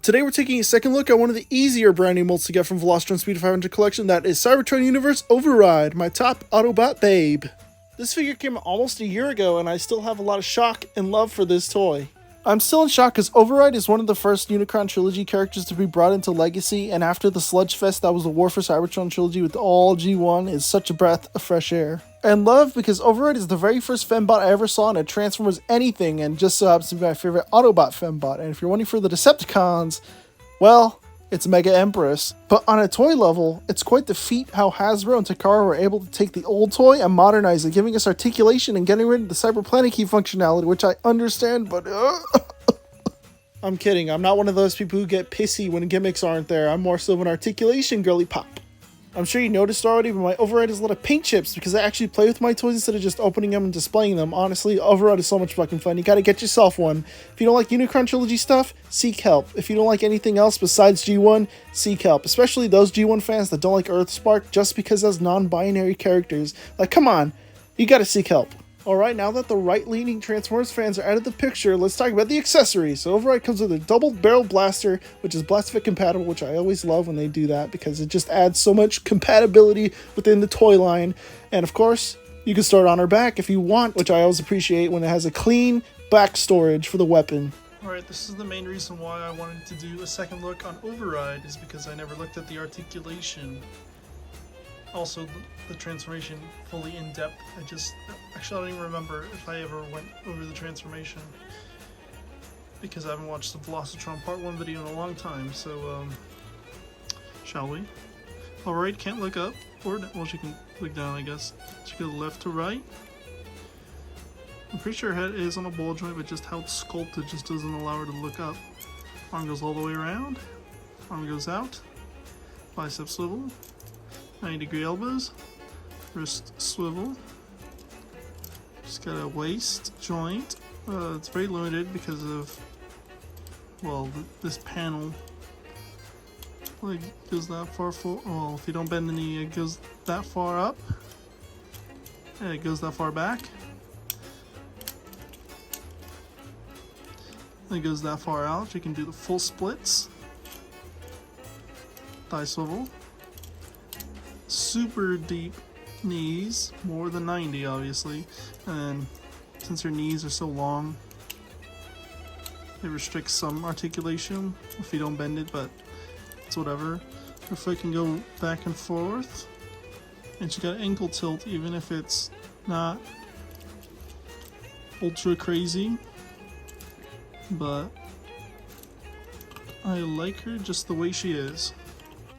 Today we're taking a second look at one of the easier brand new molds to get from Velocitron Speedia 500 collection, that is Cybertron Universe Override, my top Autobot babe. This figure came almost a year ago and I still have a lot of shock and love for this toy. I'm still in shock because Override is one of the first Unicron trilogy characters to be brought into Legacy, and after the sludge fest that was the War for Cybertron trilogy with all G1 is such a breath of fresh air. And love because Override is the very first fembot I ever saw in a Transformers anything, and just so happens to be my favorite Autobot fembot. And if you're wondering for the Decepticons, well, it's Mega Empress. But on a toy level, it's quite the feat how Hasbro and Takara were able to take the old toy and modernize it, giving us articulation and getting rid of the Cyberplanet key functionality, which I understand, but I'm kidding. I'm not one of those people who get pissy when gimmicks aren't there. I'm more so of an articulation girly pop. I'm sure you noticed already, but my Override is a lot of paint chips because I actually play with my toys instead of just opening them and displaying them. Honestly, Override is so much fucking fun. You gotta get yourself one. If you don't like Unicron Trilogy stuff, seek help. If you don't like anything else besides G1, seek help. Especially those G1 fans that don't like Earthspark just because it has non-binary characters. Like, come on, you gotta seek help. Alright, now that the right-leaning Transformers fans are out of the picture, let's talk about the accessories. So Override comes with a double-barrel blaster, which is Blastfit compatible, which I always love when they do that because it just adds so much compatibility within the toy line. And of course, you can store it on her back if you want, which I always appreciate when it has a clean back storage for the weapon. Alright, this is the main reason why I wanted to do a second look on Override, is because I never looked at the articulation. Also, the transformation fully in depth. Actually, I don't even remember if I ever went over the transformation because I haven't watched the Velocitron Part 1 video in a long time. So, shall we? Alright, can't look up, or, well, she can look down, I guess. She can go left to right. I'm pretty sure her head is on a ball joint, but just how it's sculpted just doesn't allow her to look up. Arm goes all the way around, arm goes out, bicep swivel, 90-degree elbows, wrist swivel. Just got a waist joint. It's very limited because of, well, this panel like goes that far full. Well, if you don't bend the knee, it goes that far up, and it goes that far back. It goes that far out. You can do the full splits. Thigh swivel. Super deep knees, more than 90 obviously, and since her knees are so long, it restricts some articulation if you don't bend it, but it's whatever. Her foot can go back and forth, and she got ankle tilt even if it's not ultra crazy, but I like her just the way she is.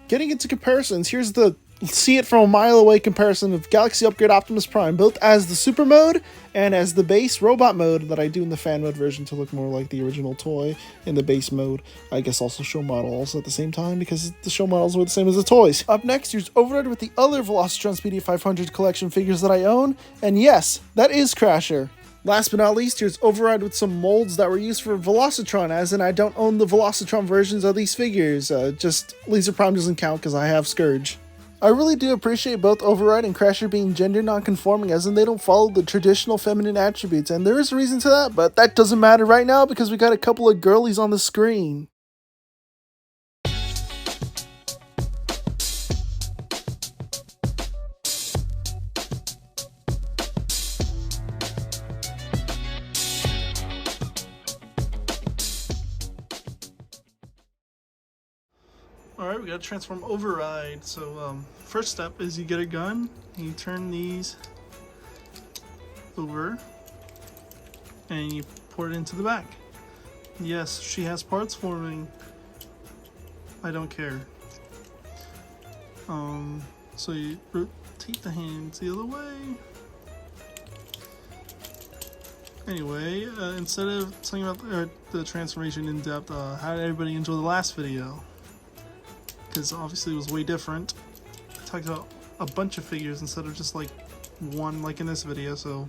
Getting into comparisons, here's the see it from a mile away comparison of Galaxy Upgrade Optimus Prime, built as the Super Mode and as the base Robot Mode that I do in the Fan Mode version to look more like the original toy in the base mode. I guess also show models at the same time because the show models were the same as the toys. Up next, here's Override with the other Velocitron Speedia 500 collection figures that I own, and yes, that is Crasher. Last but not least, here's Override with some molds that were used for Velocitron, as in I don't own the Velocitron versions of these figures. Just Laser Prime doesn't count because I have Scourge. I really do appreciate both Override and Crasher being gender non-conforming, as in they don't follow the traditional feminine attributes, and there is a reason to that, but that doesn't matter right now because we got a couple of girlies on the screen. Alright, we gotta transform Override. So, first step is you get a gun, and you turn these over, and you pour it into the back. Yes, she has parts forming. I don't care. So you rotate the hands the other way. Anyway, instead of talking about the transformation in depth, how did everybody enjoy the last video? Because obviously it was way different. I talked about a bunch of figures instead of just like one, like in this video, so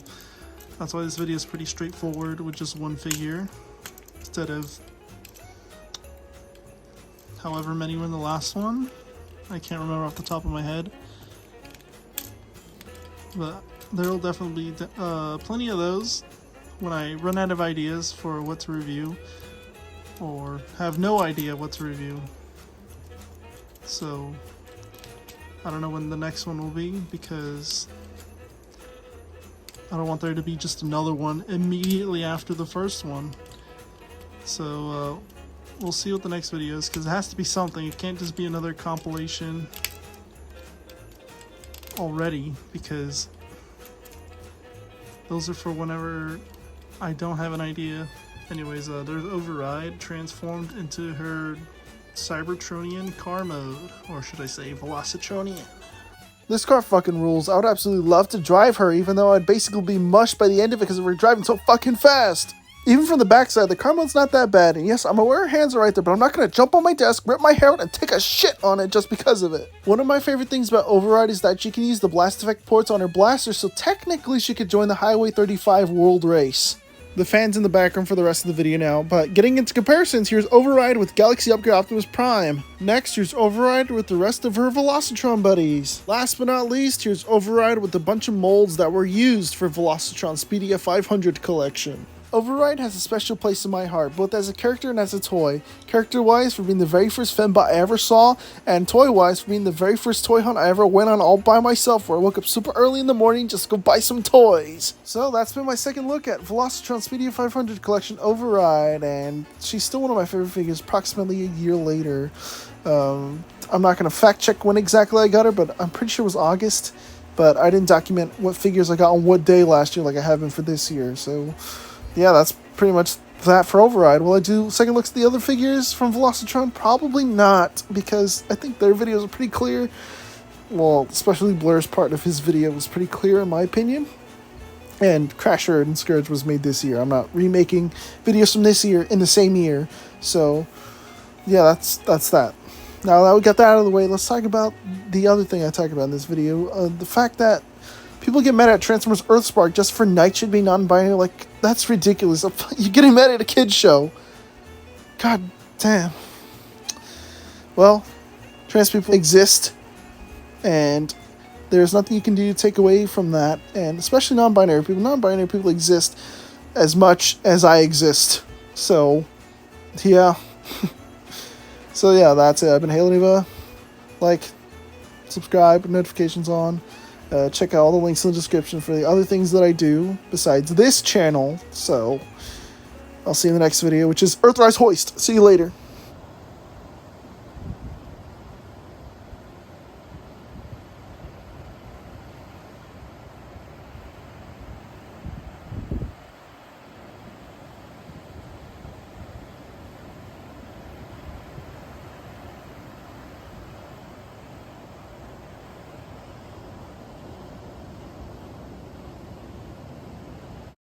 that's why this video is pretty straightforward with just one figure instead of however many were in the last one. I can't remember off the top of my head, but there will definitely be plenty of those when I run out of ideas for what to review. or have no idea what to review. So I don't know when the next one will be, because I don't want there to be just another one immediately after the first one. So we'll see what the next video is, because it has to be something. It can't just be another compilation already, because those are for whenever I don't have an idea. Anyways, there's Override transformed into her Cybertronian car mode, or should I say Velocitronian. This car fucking rules. I would absolutely love to drive her, even though I'd basically be mushed by the end of it because we're driving so fucking fast. Even from the backside, the car mode's not that bad. And yes, I'm aware her hands are right there, but I'm not going to jump on my desk, rip my hair out, and take a shit on it just because of it. One of my favorite things about Override is that she can use the blast effect ports on her blaster, so technically she could join the Highway 35 world race. The fan's in the background for the rest of the video now, but getting into comparisons, here's Override with Galaxy Upgrade Optimus Prime. Next, here's Override with the rest of her Velocitron buddies. Last but not least, here's Override with a bunch of molds that were used for Velocitron Speedia 500 collection. Override has a special place in my heart, both as a character and as a toy. Character-wise for being the very first fembot I ever saw, and toy-wise for being the very first toy hunt I ever went on all by myself, where I woke up super early in the morning just to go buy some toys. So that's been my second look at Velocitron Speedia 500 collection Override, and she's still one of my favorite figures approximately a year later. I'm not going to fact check when exactly I got her, but I'm pretty sure it was August, but I didn't document what figures I got on what day last year like I have been for this year, so yeah, that's pretty much that for Override. Will I do second looks at the other figures from Velocitron? Probably not, because I think their videos are pretty clear. Well, especially Blur's part of his video was pretty clear in my opinion. And Crasher and Scourge was made this year. I'm not remaking videos from this year in the same year. So, yeah, that's that. Now that we got that out of the way, let's talk about the other thing I talked about in this video. The fact that people get mad at Transformers Earthspark just for Knight should be non-binary. Like, that's ridiculous. You're getting mad at a kid's show. God damn. Well, trans people exist, and there's nothing you can do to take away from that, and especially non-binary people. Non-binary people exist as much as I exist. So, yeah. So, yeah, that's it. I've been Halo Neva. Like, subscribe, notifications on. Check out all the links in the description for the other things that I do besides this channel. So, I'll see you in the next video, which is Earthrise Hoist. See you later.